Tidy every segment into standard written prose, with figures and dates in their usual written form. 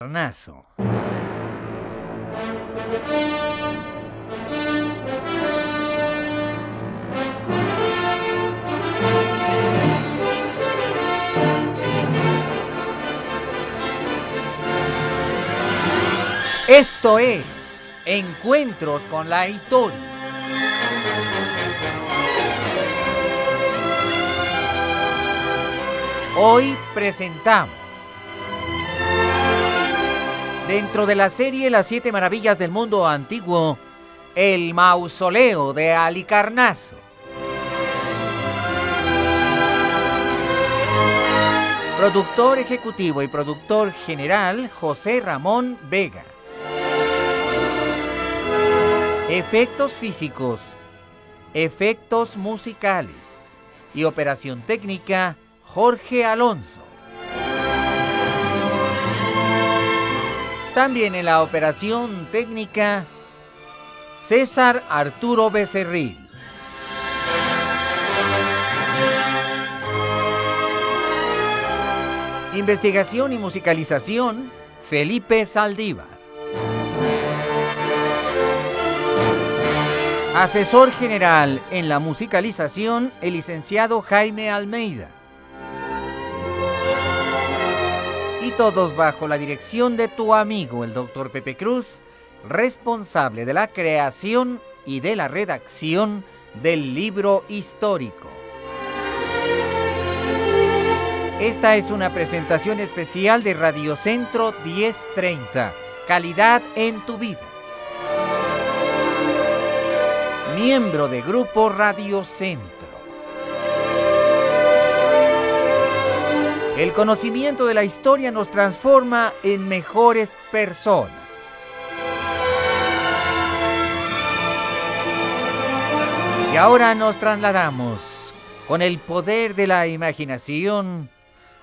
Halicarnaso. Esto es Encuentros con la Historia. Hoy presentamos, dentro de la serie Las 7 Maravillas del Mundo Antiguo, el Mausoleo de Halicarnaso. Productor ejecutivo y productor general, José Ramón Vega. Efectos físicos, efectos musicales y operación técnica, Jorge Alonso. También en la operación técnica, César Arturo Becerril. Investigación y musicalización, Felipe Saldívar. Asesor general en la musicalización, el licenciado Jaime Almeida. Y todos bajo la dirección de tu amigo, el Dr. Pepe Cruz, responsable de la creación y de la redacción del libro histórico. Esta es una presentación especial de Radio Centro 1030, calidad en tu vida. Miembro de Grupo Radio Centro. El conocimiento de la historia nos transforma en mejores personas. Y ahora nos trasladamos con el poder de la imaginación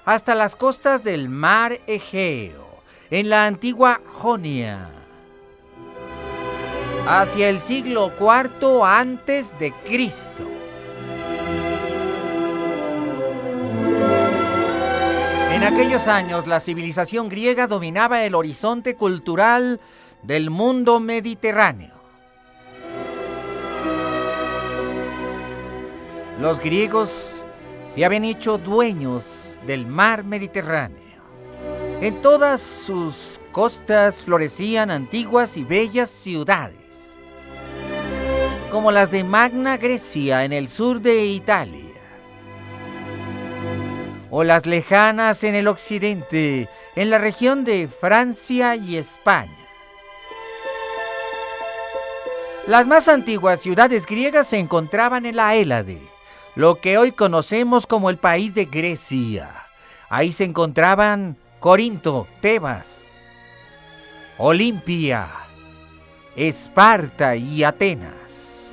hasta las costas del mar Egeo, en la antigua Jonia, hacia el siglo IV antes de Cristo. En aquellos años, la civilización griega dominaba el horizonte cultural del mundo mediterráneo. Los griegos se habían hecho dueños del mar Mediterráneo. En todas sus costas florecían antiguas y bellas ciudades, como las de Magna Grecia en el sur de Italia, o las lejanas en el occidente, en la región de Francia y España. Las más antiguas ciudades griegas se encontraban en la Hélade, lo que hoy conocemos como el país de Grecia. Ahí se encontraban Corinto, Tebas, Olimpia, Esparta y Atenas.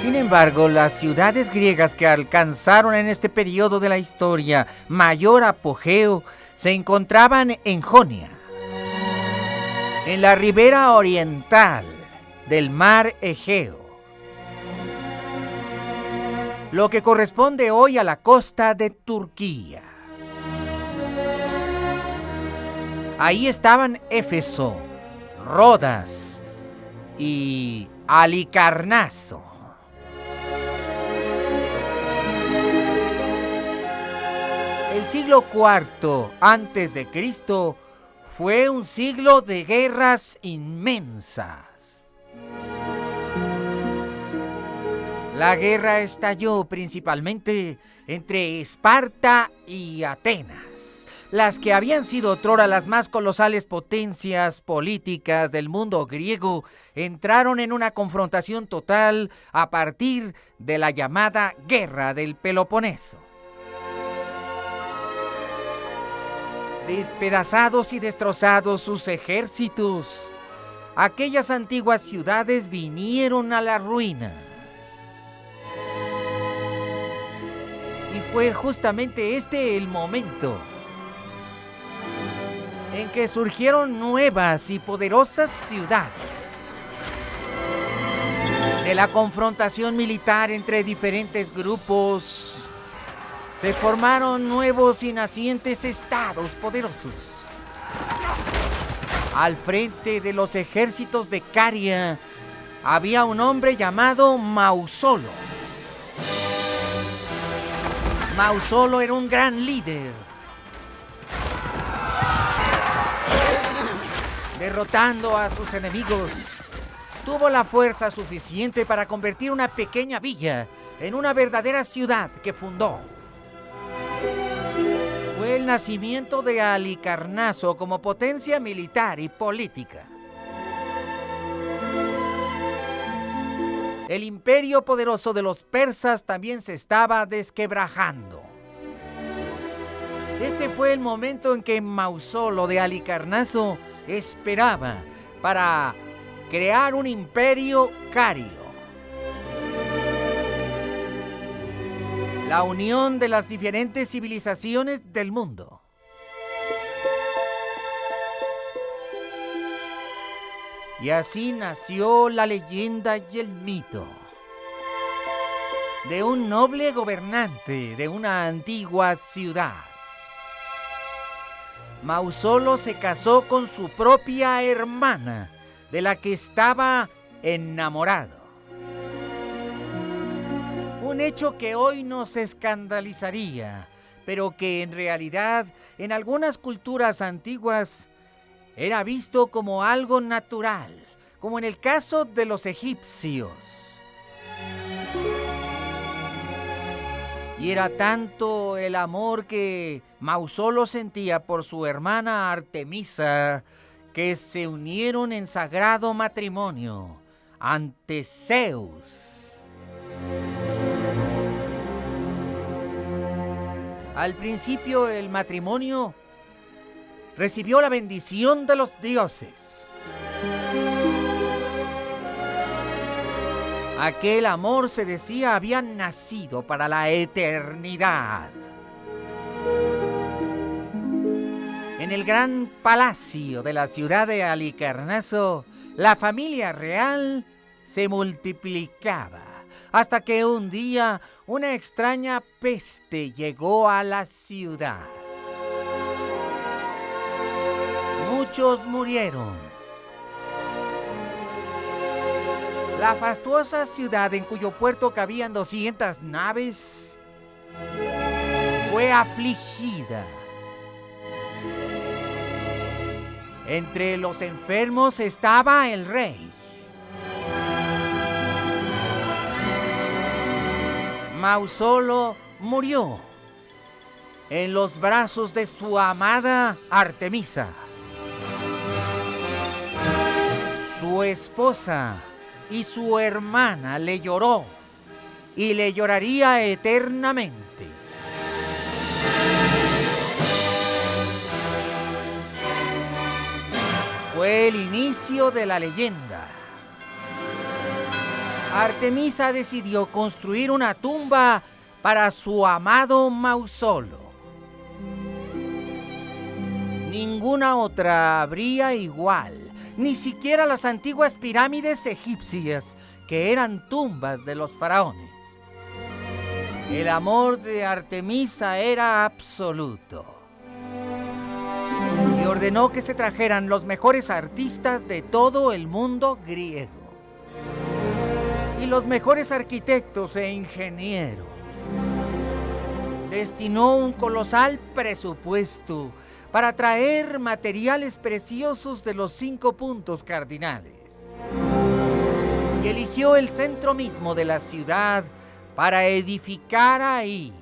Sin embargo, las ciudades griegas que alcanzaron en este periodo de la historia mayor apogeo se encontraban en Jonia, en la ribera oriental del mar Egeo, lo que corresponde hoy a la costa de Turquía. Ahí estaban Éfeso, Rodas y Halicarnaso. El siglo IV antes de Cristo fue un siglo de guerras inmensas. La guerra estalló principalmente entre Esparta y Atenas, las que habían sido otrora las más colosales potencias políticas del mundo griego, entraron en una confrontación total a partir de la llamada Guerra del Peloponeso. Despedazados y destrozados sus ejércitos, aquellas antiguas ciudades vinieron a la ruina. Y fue justamente este el momento en que surgieron nuevas y poderosas ciudades. De la confrontación militar entre diferentes grupos se formaron nuevos y nacientes estados poderosos. Al frente de los ejércitos de Caria había un hombre llamado Mausolo. Mausolo era un gran líder. Derrotando a sus enemigos, tuvo la fuerza suficiente para convertir una pequeña villa en una verdadera ciudad que fundó. Fue el nacimiento de Halicarnaso como potencia militar y política. El imperio poderoso de los persas también se estaba desquebrajando. Este fue el momento en que Mausolo de Halicarnaso esperaba para crear un imperio cario. La unión de las diferentes civilizaciones del mundo. Y así nació la leyenda y el mito de un noble gobernante de una antigua ciudad. Mausolo se casó con su propia hermana, de la que estaba enamorado. Un hecho que hoy nos escandalizaría, pero que en realidad en algunas culturas antiguas era visto como algo natural, como en el caso de los egipcios. Y era tanto el amor que Mausolo sentía por su hermana Artemisa que se unieron en sagrado matrimonio ante Zeus. Al principio el matrimonio recibió la bendición de los dioses. Aquel amor, se decía, había nacido para la eternidad. En el gran palacio de la ciudad de Halicarnaso, la familia real se multiplicaba, hasta que un día una extraña peste llegó a la ciudad. Muchos murieron. La fastuosa ciudad, en cuyo puerto cabían 200 naves, fue afligida. Entre los enfermos estaba el rey. Mausolo murió en los brazos de su amada Artemisa. Su esposa y su hermana le lloró y le lloraría eternamente. Fue el inicio de la leyenda. Artemisa decidió construir una tumba para su amado Mausolo. Ninguna otra habría igual. Ni siquiera las antiguas pirámides egipcias, que eran tumbas de los faraones. El amor de Artemisa era absoluto. Y ordenó que se trajeran los mejores artistas de todo el mundo griego. Y los mejores arquitectos e ingenieros. Destinó un colosal presupuesto para traer materiales preciosos de los 5 puntos cardinales. Y eligió el centro mismo de la ciudad para edificar ahí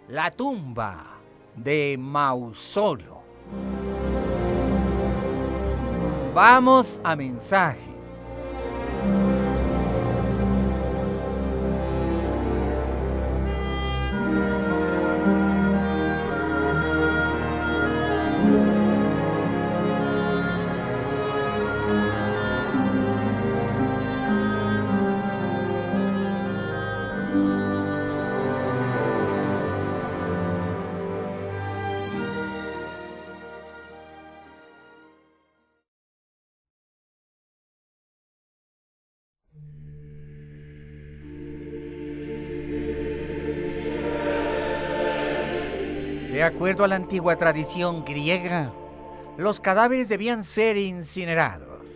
la tumba de Mausolo. Vamos a mensajes. De acuerdo a la antigua tradición griega, los cadáveres debían ser incinerados.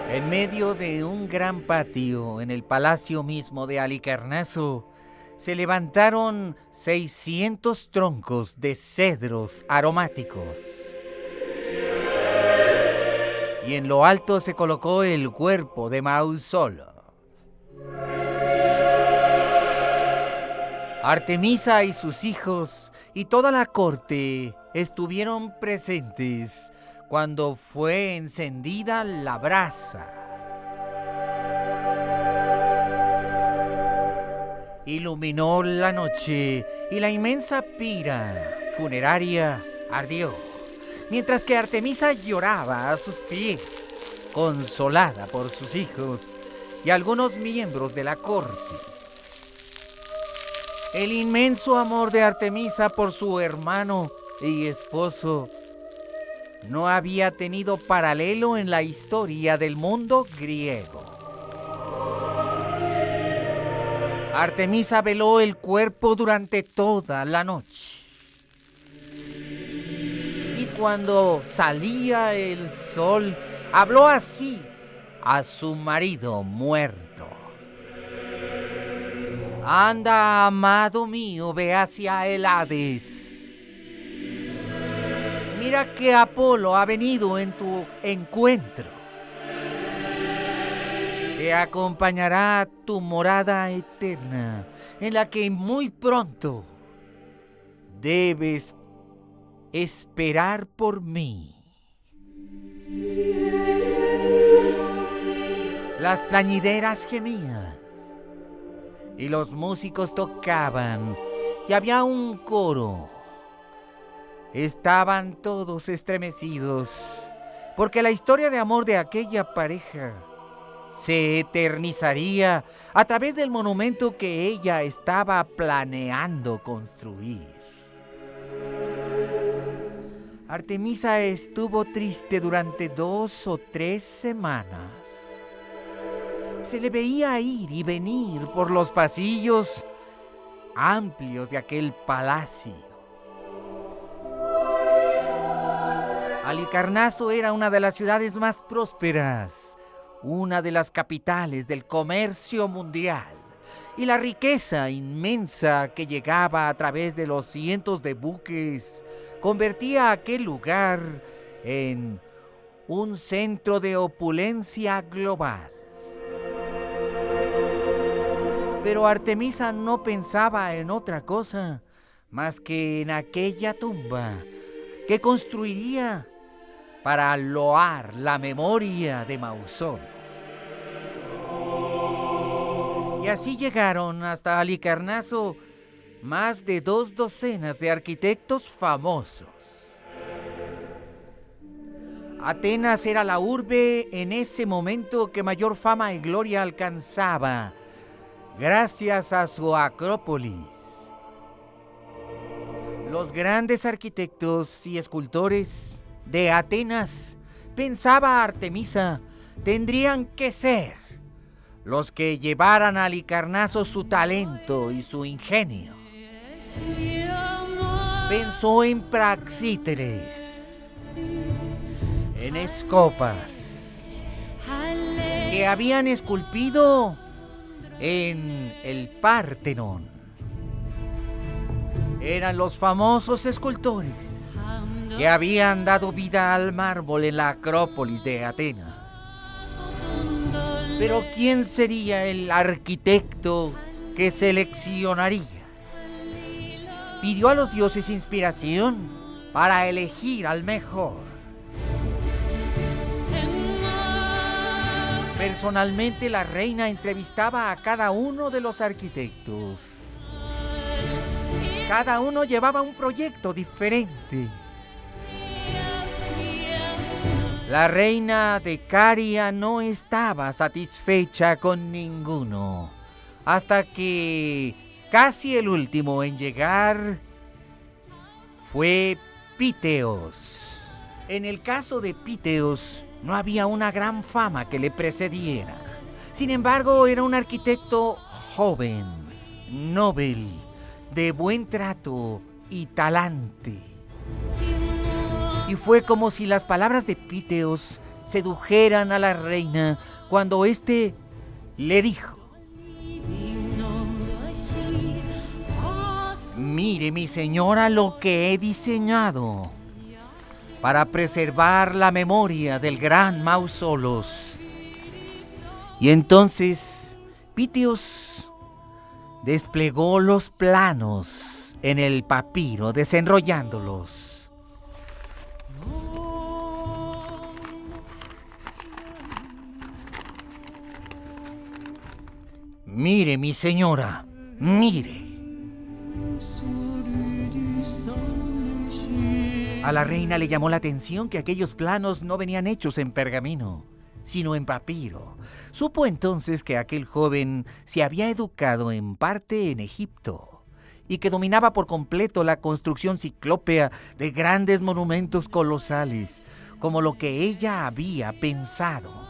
En medio de un gran patio, en el palacio mismo de Halicarnaso, se levantaron 600 troncos de cedros aromáticos. Y en lo alto se colocó el cuerpo de Mausolo. Artemisa y sus hijos y toda la corte estuvieron presentes cuando fue encendida la brasa. Iluminó la noche y la inmensa pira funeraria ardió, mientras que Artemisa lloraba a sus pies, consolada por sus hijos y algunos miembros de la corte. El inmenso amor de Artemisa por su hermano y esposo no había tenido paralelo en la historia del mundo griego. Artemisa veló el cuerpo durante toda la noche. Y cuando salía el sol, habló así a su marido muerto. Anda, amado mío, ve hacia el Hades. Mira que Apolo ha venido en tu encuentro. Te acompañará a tu morada eterna, en la que muy pronto debes esperar por mí. Las plañideras gemían y los músicos tocaban y había un coro. Estaban todos estremecidos porque la historia de amor de aquella pareja se eternizaría a través del monumento que ella estaba planeando construir. Artemisa estuvo triste durante 2 o 3 semanas. Se le veía ir y venir por los pasillos amplios de aquel palacio. Halicarnaso era una de las ciudades más prósperas, una de las capitales del comercio mundial, y la riqueza inmensa que llegaba a través de los cientos de buques convertía aquel lugar en un centro de opulencia global. Pero Artemisa no pensaba en otra cosa más que en aquella tumba que construiría para loar la memoria de Mausolo. Y así llegaron hasta Halicarnaso más de 2 docenas de arquitectos famosos. Atenas era la urbe en ese momento que mayor fama y gloria alcanzaba, gracias a su Acrópolis. Los grandes arquitectos y escultores de Atenas, pensaba Artemisa, tendrían que ser los que llevaran a Halicarnaso su talento y su ingenio. Pensó en Praxíteles, en Escopas, que habían esculpido en el Partenón. Eran los famosos escultores que habían dado vida al mármol en la Acrópolis de Atenas. Pero ¿quién sería el arquitecto que seleccionaría? Pidió a los dioses inspiración para elegir al mejor. Personalmente, la reina entrevistaba a cada uno de los arquitectos. Cada uno llevaba un proyecto diferente. La reina de Caria no estaba satisfecha con ninguno, hasta que casi el último en llegar fue Píteos. En el caso de Píteos, no había una gran fama que le precediera. Sin embargo, era un arquitecto joven, Nobel, de buen trato y talante. Y fue como si las palabras de Píteos sedujeran a la reina cuando éste le dijo: mire, mi señora, lo que he diseñado para preservar la memoria del gran Mausolos. Y entonces Píteos desplegó los planos en el papiro, desenrollándolos. Mire, mi señora, mire. A la reina le llamó la atención que aquellos planos no venían hechos en pergamino, sino en papiro. Supo entonces que aquel joven se había educado en parte en Egipto y que dominaba por completo la construcción ciclópea de grandes monumentos colosales, como lo que ella había pensado.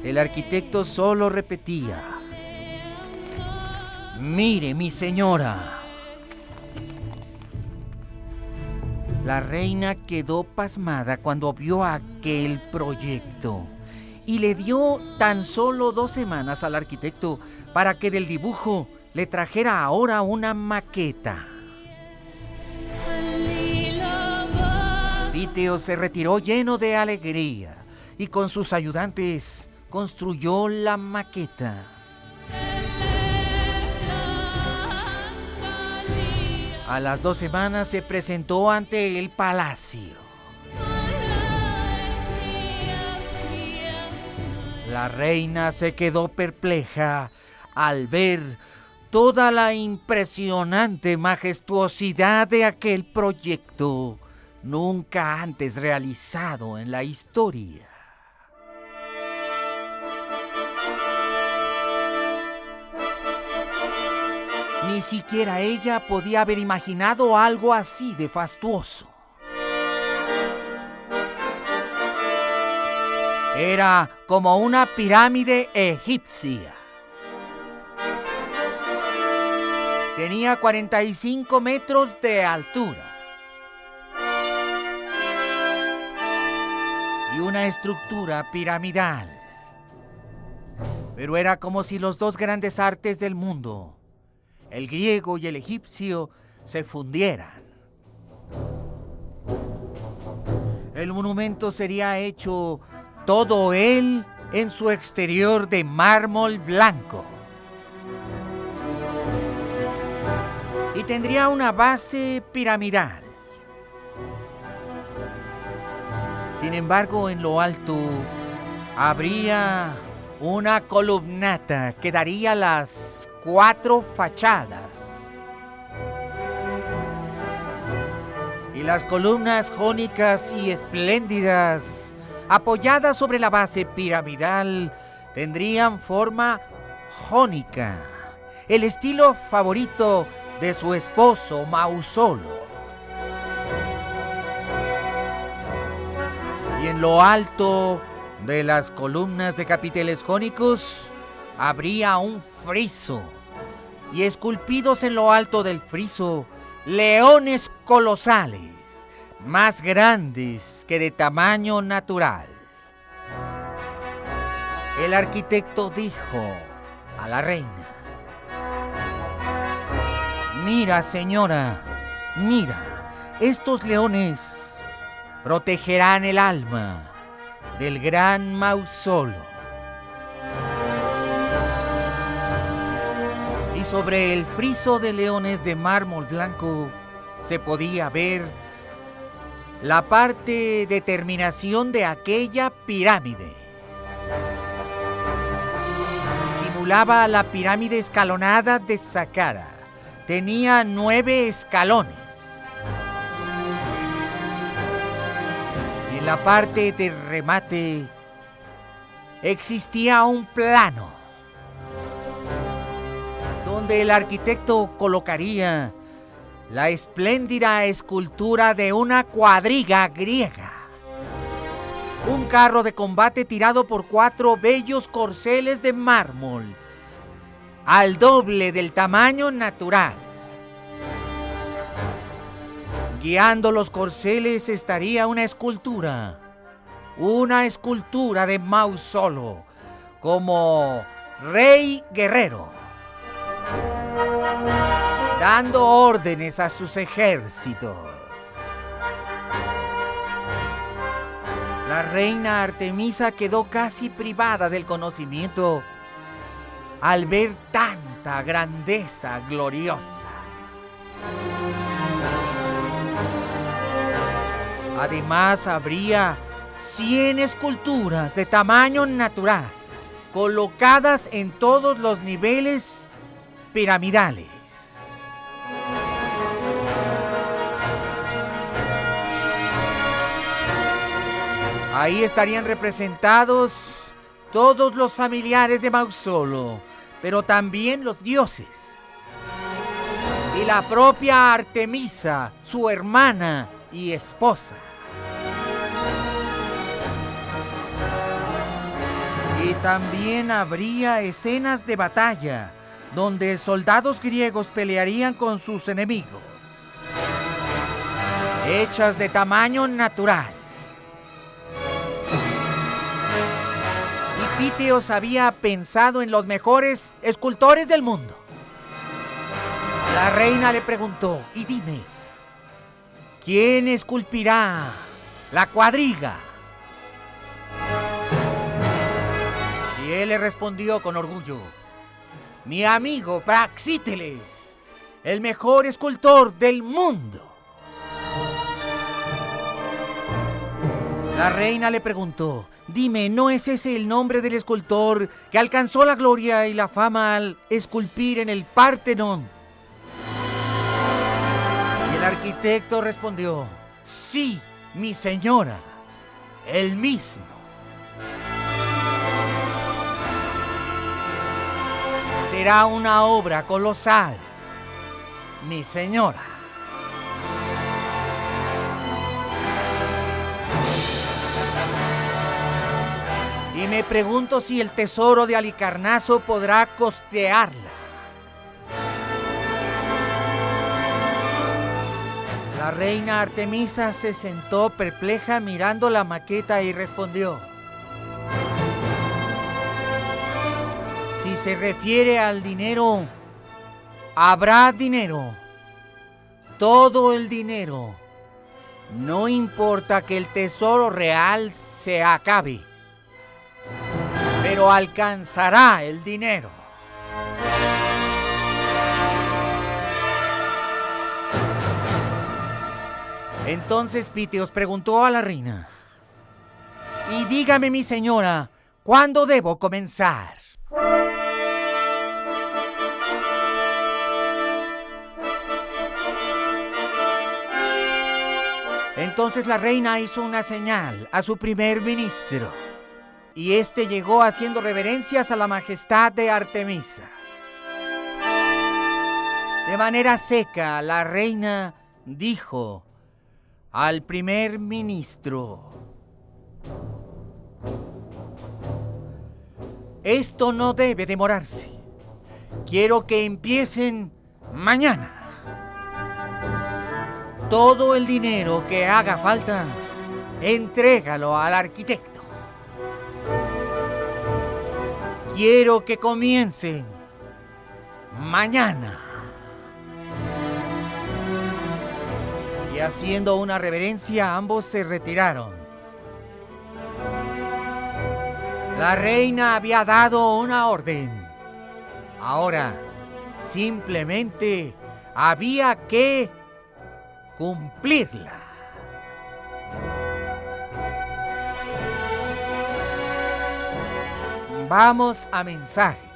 El arquitecto solo repetía: mire, mi señora. La reina quedó pasmada cuando vio aquel proyecto y le dio tan solo 2 semanas al arquitecto para que del dibujo le trajera ahora una maqueta. Píteos se retiró lleno de alegría y con sus ayudantes construyó la maqueta. A las 2 semanas se presentó ante el palacio. La reina se quedó perpleja al ver toda la impresionante majestuosidad de aquel proyecto nunca antes realizado en la historia. Ni siquiera ella podía haber imaginado algo así de fastuoso. Era como una pirámide egipcia. Tenía 45 metros de altura y una estructura piramidal. Pero era como si los 2 grandes artes del mundo, el griego y el egipcio, se fundieran. El monumento sería hecho todo él en su exterior de mármol blanco. Y tendría una base piramidal. Sin embargo, en lo alto habría una columnata que daría las 4 fachadas. Y las columnas jónicas y espléndidas, apoyadas sobre la base piramidal, tendrían forma jónica, el estilo favorito de su esposo Mausolo. Y en lo alto de las columnas de capiteles jónicos habría un friso, y esculpidos en lo alto del friso, leones colosales, más grandes que de tamaño natural. El arquitecto dijo a la reina: mira, señora, mira, estos leones protegerán el alma del gran Mausolo. Y sobre el friso de leones de mármol blanco se podía ver la parte de terminación de aquella pirámide. Simulaba la pirámide escalonada de Saqqara. Tenía 9 escalones. Y en la parte de remate existía un plano donde el arquitecto colocaría la espléndida escultura de una cuadriga griega. Un carro de combate tirado por 4 bellos corceles de mármol, al doble del tamaño natural. Guiando los corceles estaría una escultura de Mao Solo, como rey guerrero, dando órdenes a sus ejércitos. La reina Artemisa quedó casi privada del conocimiento al ver tanta grandeza gloriosa. Además, habría 100 esculturas de tamaño natural, colocadas en todos los niveles piramidales. Ahí estarían representados todos los familiares de Mao Solo, pero también los dioses. Y la propia Artemisa, su hermana y esposa. Y también habría escenas de batalla, donde soldados griegos pelearían con sus enemigos, hechas de tamaño natural. Y Píteos había pensado en los mejores escultores del mundo. La reina le preguntó: y dime, ¿quién esculpirá la cuadriga? Y él le respondió con orgullo: mi amigo Praxíteles, el mejor escultor del mundo. La reina le preguntó: dime, ¿no es ese el nombre del escultor que alcanzó la gloria y la fama al esculpir en el Partenón? Y el arquitecto respondió: sí, mi señora, el mismo. Será una obra colosal, mi señora. Y me pregunto si el tesoro de Halicarnaso podrá costearla. La reina Artemisa se sentó perpleja mirando la maqueta y respondió: si se refiere al dinero, habrá dinero. Todo el dinero. No importa que el tesoro real se acabe, pero alcanzará el dinero. Entonces Píteos preguntó a la reina: y dígame, mi señora, ¿cuándo debo comenzar? Entonces la reina hizo una señal a su primer ministro, y éste llegó haciendo reverencias a la majestad de Artemisa. De manera seca, la reina dijo al primer ministro: esto no debe demorarse. Quiero que empiecen mañana. Todo el dinero que haga falta, entrégalo al arquitecto. Quiero que comiencen mañana. Y haciendo una reverencia, ambos se retiraron. La reina había dado una orden. Ahora, simplemente había que cumplirla. Vamos a mensajes.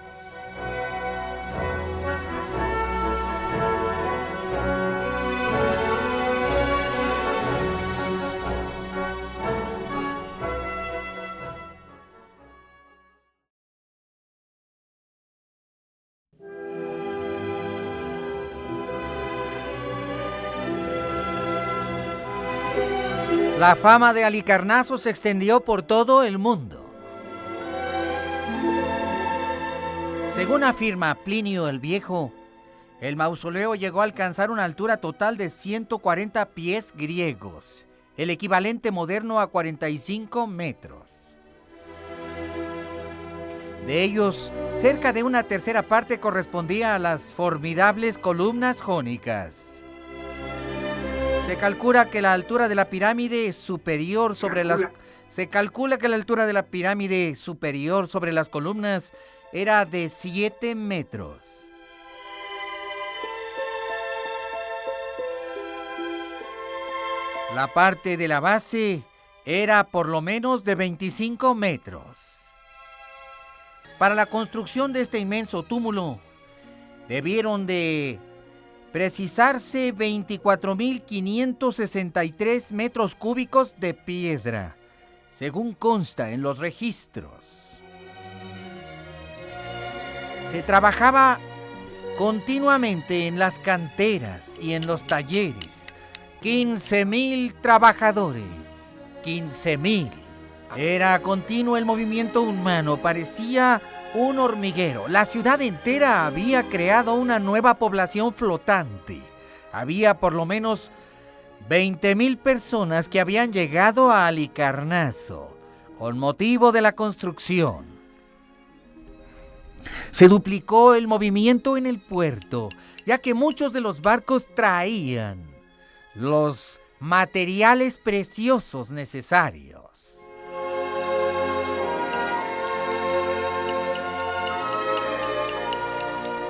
La fama de Halicarnaso se extendió por todo el mundo. Según afirma Plinio el Viejo, el mausoleo llegó a alcanzar una altura total de 140 pies griegos, el equivalente moderno a 45 metros. De ellos, cerca de una tercera parte correspondía a las formidables columnas jónicas. Se calcula que la altura de la pirámide superior sobre las columnas era de 7 metros. La parte de la base era por lo menos de 25 metros. Para la construcción de este inmenso túmulo, debieron de precisarse 24.563 metros cúbicos de piedra, según consta en los registros. Se trabajaba continuamente en las canteras y en los talleres. 15.000 trabajadores. 15.000. Era continuo el movimiento humano, parecía un hormiguero. La ciudad entera había creado una nueva población flotante. Había por lo menos 20.000 personas que habían llegado a Halicarnaso con motivo de la construcción. Se duplicó el movimiento en el puerto, ya que muchos de los barcos traían los materiales preciosos necesarios.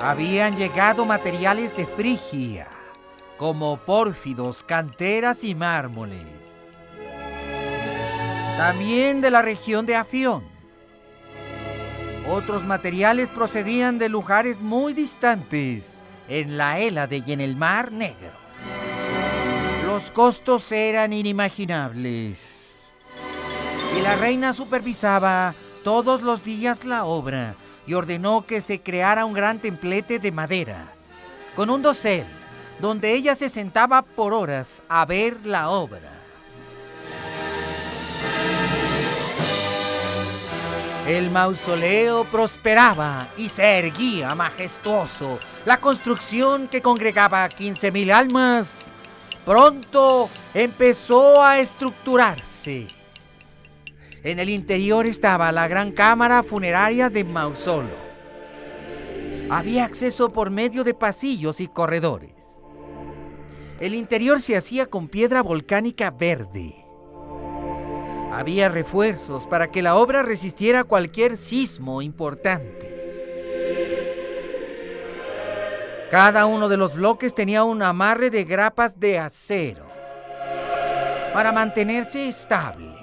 Habían llegado materiales de Frigia, como pórfidos, canteras y mármoles. También de la región de Afión. Otros materiales procedían de lugares muy distantes, en la Hélade y en el Mar Negro. Los costos eran inimaginables. Y la reina supervisaba todos los días la obra y ordenó que se creara un gran templete de madera, con un dosel, donde ella se sentaba por horas a ver la obra. El mausoleo prosperaba y se erguía majestuoso. La construcción, que congregaba 15.000 almas, pronto empezó a estructurarse. En el interior estaba la gran cámara funeraria de Mausolo. Había acceso por medio de pasillos y corredores. El interior se hacía con piedra volcánica verde. Había refuerzos para que la obra resistiera cualquier sismo importante. Cada uno de los bloques tenía un amarre de grapas de acero para mantenerse estable.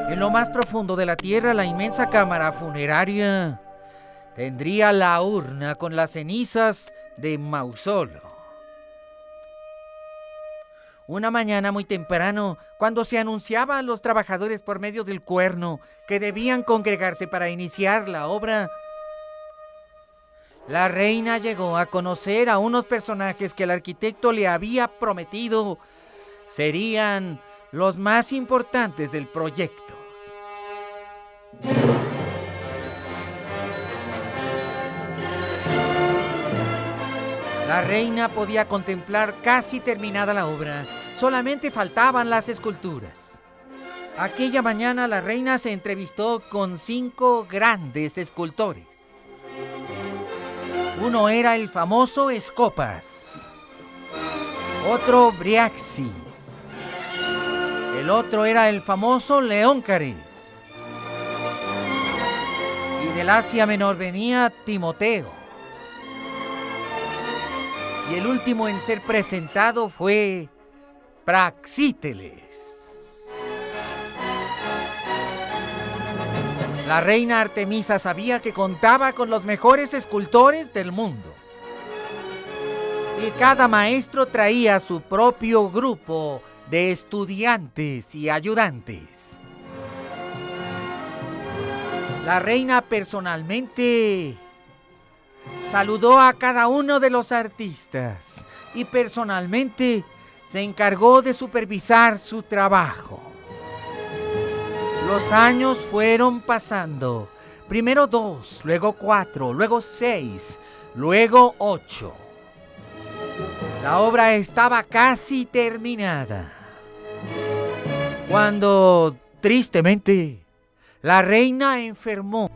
En lo más profundo de la tierra, la inmensa cámara funeraria tendría la urna con las cenizas de Mausolo. Una mañana muy temprano, cuando se anunciaba a los trabajadores por medio del cuerno que debían congregarse para iniciar la obra, la reina llegó a conocer a unos personajes que el arquitecto le había prometido serían los más importantes del proyecto. La reina podía contemplar casi terminada la obra. Solamente faltaban las esculturas. Aquella mañana la reina se entrevistó con 5 grandes escultores. Uno era el famoso Escopas, otro Briaxis, el otro era el famoso Leóncares, y del Asia Menor venía Timoteo. Y el último en ser presentado fue Praxíteles. La reina Artemisa sabía que contaba con los mejores escultores del mundo. Y cada maestro traía su propio grupo de estudiantes y ayudantes. La reina personalmente saludó a cada uno de los artistas y personalmente se encargó de supervisar su trabajo. Los años fueron pasando. Primero 2, luego 4, luego 6, luego 8. La obra estaba casi terminada, cuando, tristemente, la reina enfermó.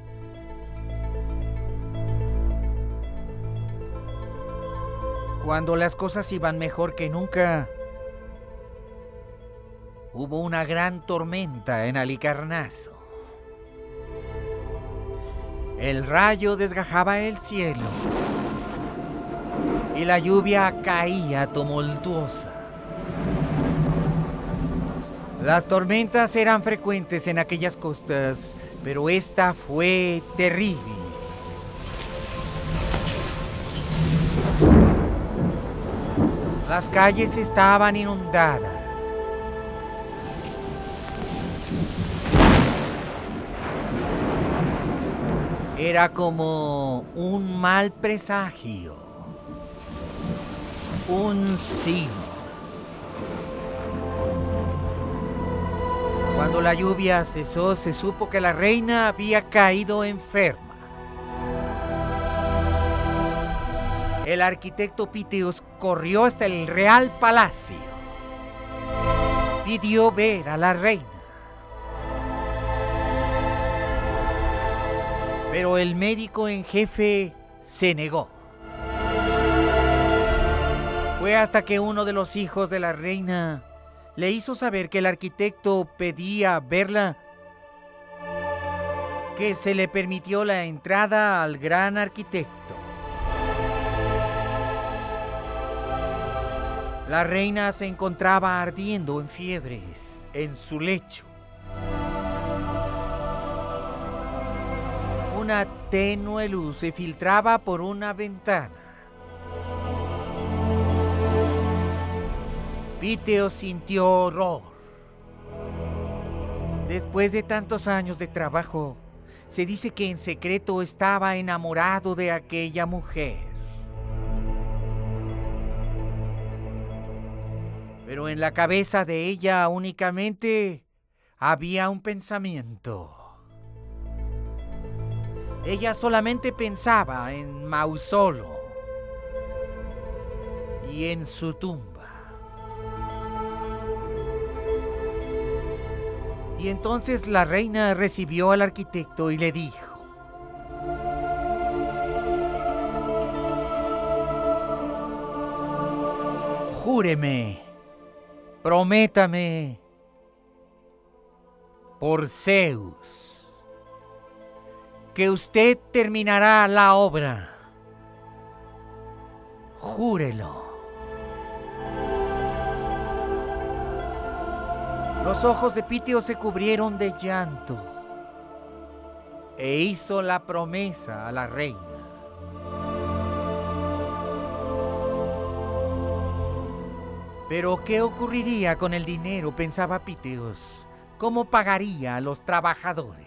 Cuando las cosas iban mejor que nunca, hubo una gran tormenta en Halicarnaso. El rayo desgajaba el cielo y la lluvia caía tumultuosa. Las tormentas eran frecuentes en aquellas costas, pero esta fue terrible. Las calles estaban inundadas. Era como un mal presagio, un sino. Cuando la lluvia cesó, se supo que la reina había caído enferma. El arquitecto Píteos corrió hasta el Real Palacio. Pidió ver a la reina. Pero el médico en jefe se negó. Fue hasta que uno de los hijos de la reina le hizo saber que el arquitecto pedía verla, que se le permitió la entrada al gran arquitecto. La reina se encontraba ardiendo en fiebres en su lecho. Una tenue luz se filtraba por una ventana. Píteos sintió horror. Después de tantos años de trabajo, se dice que en secreto estaba enamorado de aquella mujer. Pero en la cabeza de ella únicamente había un pensamiento. Ella solamente pensaba en Mausolo y en su tumba. Y entonces la reina recibió al arquitecto y le dijo: júreme, prométame, por Zeus, que usted terminará la obra. Júrelo. Los ojos de Píteos se cubrieron de llanto e hizo la promesa a la reina. Pero ¿qué ocurriría con el dinero?, pensaba Píteos. ¿Cómo pagaría a los trabajadores?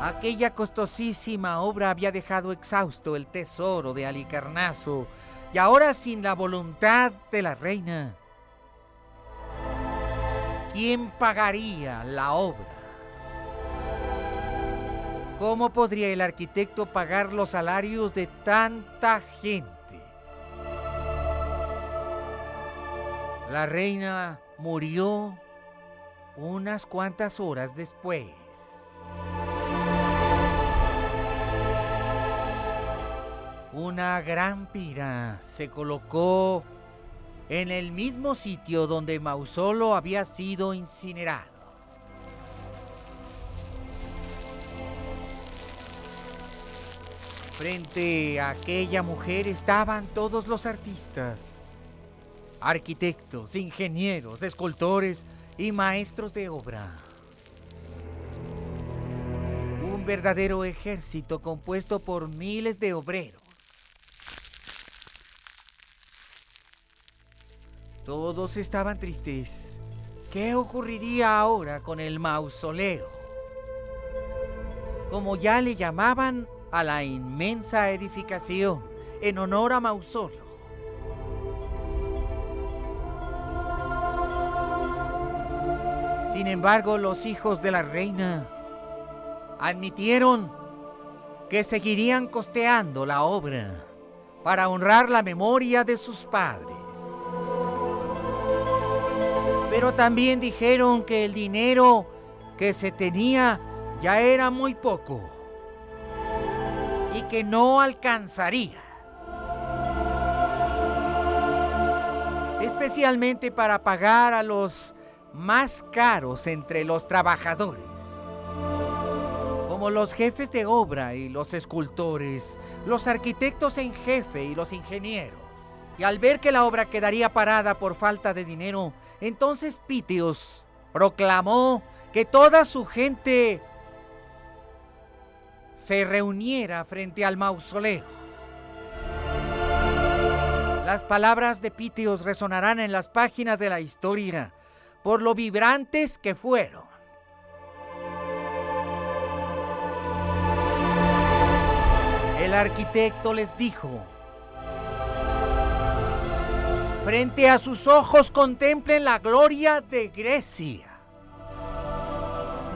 Aquella costosísima obra había dejado exhausto el tesoro de Halicarnaso, y ahora, sin la voluntad de la reina, ¿quién pagaría la obra? ¿Cómo podría el arquitecto pagar los salarios de tanta gente? La reina murió unas cuantas horas después. Una gran pira se colocó en el mismo sitio donde Mausolo había sido incinerado. Frente a aquella mujer estaban todos los artistas, arquitectos, ingenieros, escultores y maestros de obra. Un verdadero ejército compuesto por miles de obreros. Todos estaban tristes. ¿Qué ocurriría ahora con el mausoleo? Como ya le llamaban a la inmensa edificación en honor a Mausolo. Sin embargo, los hijos de la reina admitieron que seguirían costeando la obra para honrar la memoria de sus padres. Pero también dijeron que el dinero que se tenía ya era muy poco y que no alcanzaría, especialmente para pagar a los más caros entre los trabajadores, como los jefes de obra y los escultores, los arquitectos en jefe y los ingenieros. Y al ver que la obra quedaría parada por falta de dinero, entonces Piteos proclamó que toda su gente se reuniera frente al mausoleo. Las palabras de Piteos resonarán en las páginas de la historia por lo vibrantes que fueron. El arquitecto les dijo: frente a sus ojos contemplen la gloria de Grecia.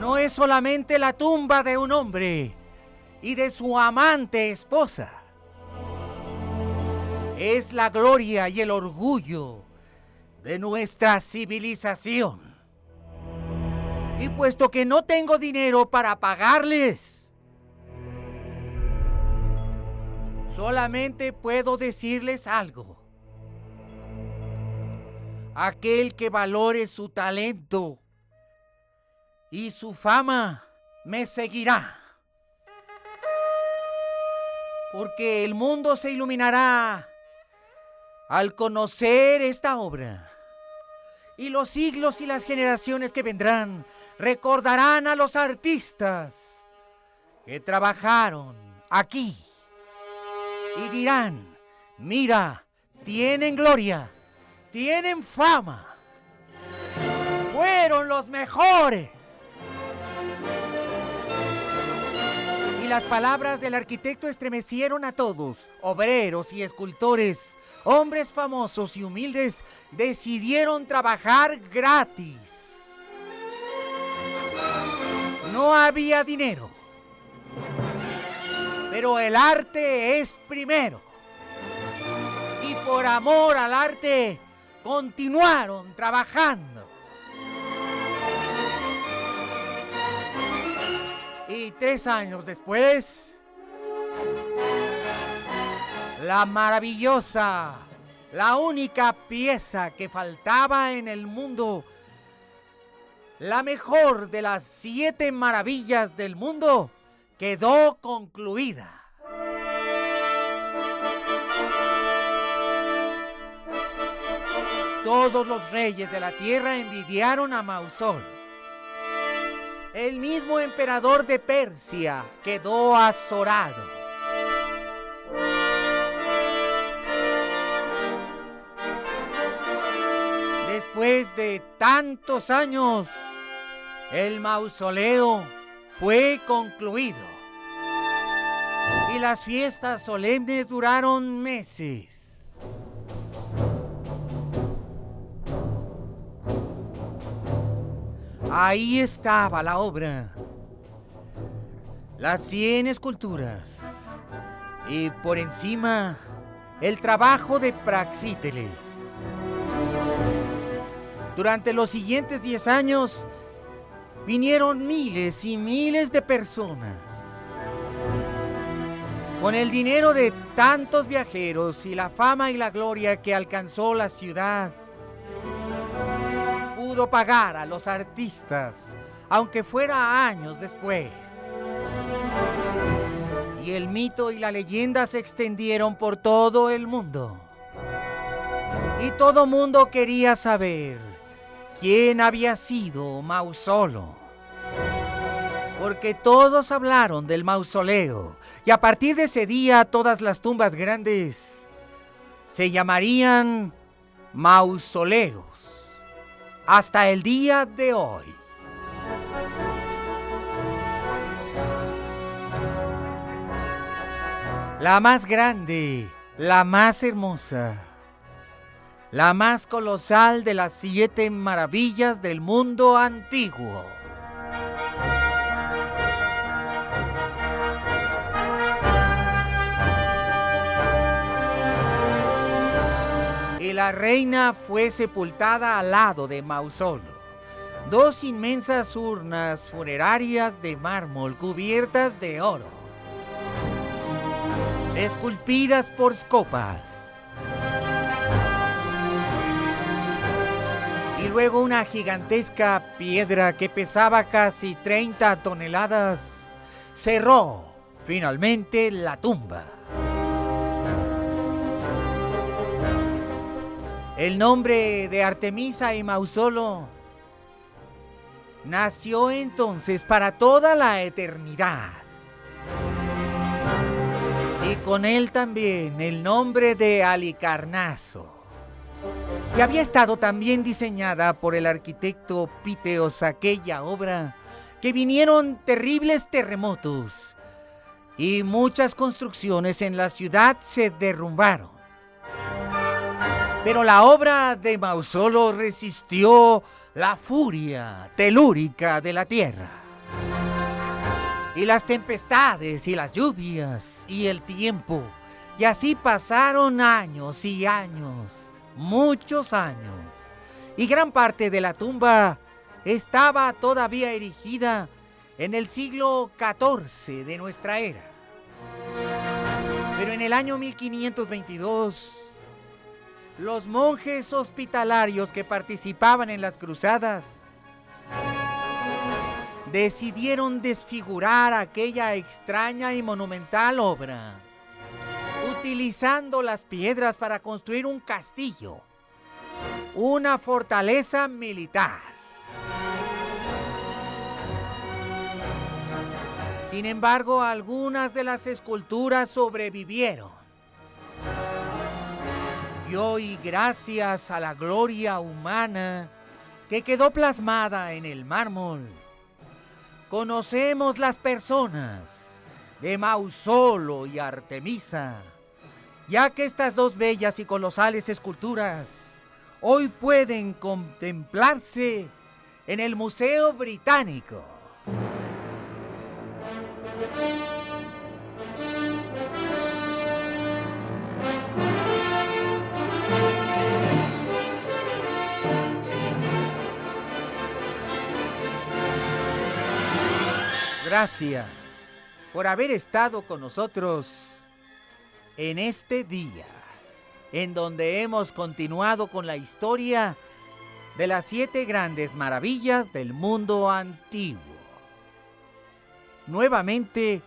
No es solamente la tumba de un hombre y de su amante esposa. Es la gloria y el orgullo de nuestra civilización. Y puesto que no tengo dinero para pagarles, solamente puedo decirles algo. Aquel que valore su talento y su fama me seguirá. Porque el mundo se iluminará al conocer esta obra. Y los siglos y las generaciones que vendrán recordarán a los artistas que trabajaron aquí. Y dirán: mira, tienen gloria, tienen fama, fueron los mejores. Y las palabras del arquitecto estremecieron a todos. Obreros y escultores, hombres famosos y humildes, decidieron trabajar gratis. No había dinero, pero el arte es primero. Y por amor al arte, continuaron trabajando. Y 3 años después, la maravillosa, la única pieza que faltaba en el mundo, la mejor de las 7 maravillas del mundo, quedó concluida. Todos los reyes de la tierra envidiaron a Mausol. El mismo emperador de Persia quedó azorado. Después de tantos años, el mausoleo fue concluido. Y las fiestas solemnes duraron meses. Ahí estaba la obra, las 100 esculturas y por encima el trabajo de Praxíteles. Durante los siguientes 10 años vinieron miles y miles de personas. Con el dinero de tantos viajeros y la fama y la gloria que alcanzó la ciudad, pudo pagar a los artistas, aunque fuera años después. Y el mito y la leyenda se extendieron por todo el mundo. Y todo mundo quería saber quién había sido Mausolo. Porque todos hablaron del mausoleo, y a partir de ese día todas las tumbas grandes se llamarían mausoleos. Hasta el día de hoy. La más grande, la más hermosa, la más colosal de las 7 maravillas del mundo antiguo. Y la reina fue sepultada al lado de Mausolo. 2 inmensas urnas funerarias de mármol cubiertas de oro, esculpidas por Scopas. Y luego una gigantesca piedra que pesaba casi 30 toneladas cerró finalmente la tumba. El nombre de Artemisa y Mausolo nació entonces para toda la eternidad. Y con él también el nombre de Halicarnaso, que había estado también diseñada por el arquitecto Píteos, aquella obra que vinieron terribles terremotos y muchas construcciones en la ciudad se derrumbaron. Pero la obra de Mausolo resistió la furia telúrica de la tierra. Y las tempestades y las lluvias y el tiempo. Y así pasaron años y años, muchos años. Y gran parte de la tumba estaba todavía erigida en el siglo XIV de nuestra era. Pero en el año 1522... los monjes hospitalarios que participaban en las cruzadas decidieron desfigurar aquella extraña y monumental obra, utilizando las piedras para construir un castillo, una fortaleza militar. Sin embargo, algunas de las esculturas sobrevivieron. Y hoy, gracias a la gloria humana que quedó plasmada en el mármol, conocemos las personas de Mausolo y Artemisa, ya que estas 2 bellas y colosales esculturas hoy pueden contemplarse en el Museo Británico. Gracias por haber estado con nosotros en este día, en donde hemos continuado con la historia de las 7 grandes maravillas del mundo antiguo. Nuevamente,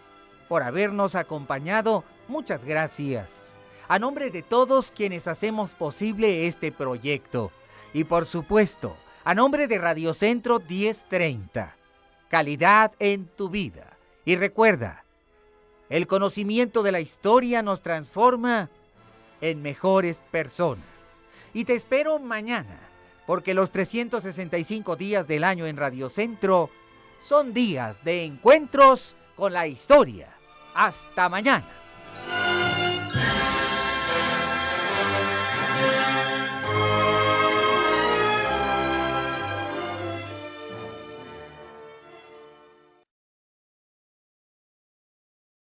por habernos acompañado, muchas gracias. A nombre de todos quienes hacemos posible este proyecto. Y por supuesto, a nombre de Radio Centro 1030. Calidad en tu vida. Y recuerda, el conocimiento de la historia nos transforma en mejores personas. Y te espero mañana, porque los 365 días del año en Radio Centro son días de encuentros con la historia. Hasta mañana.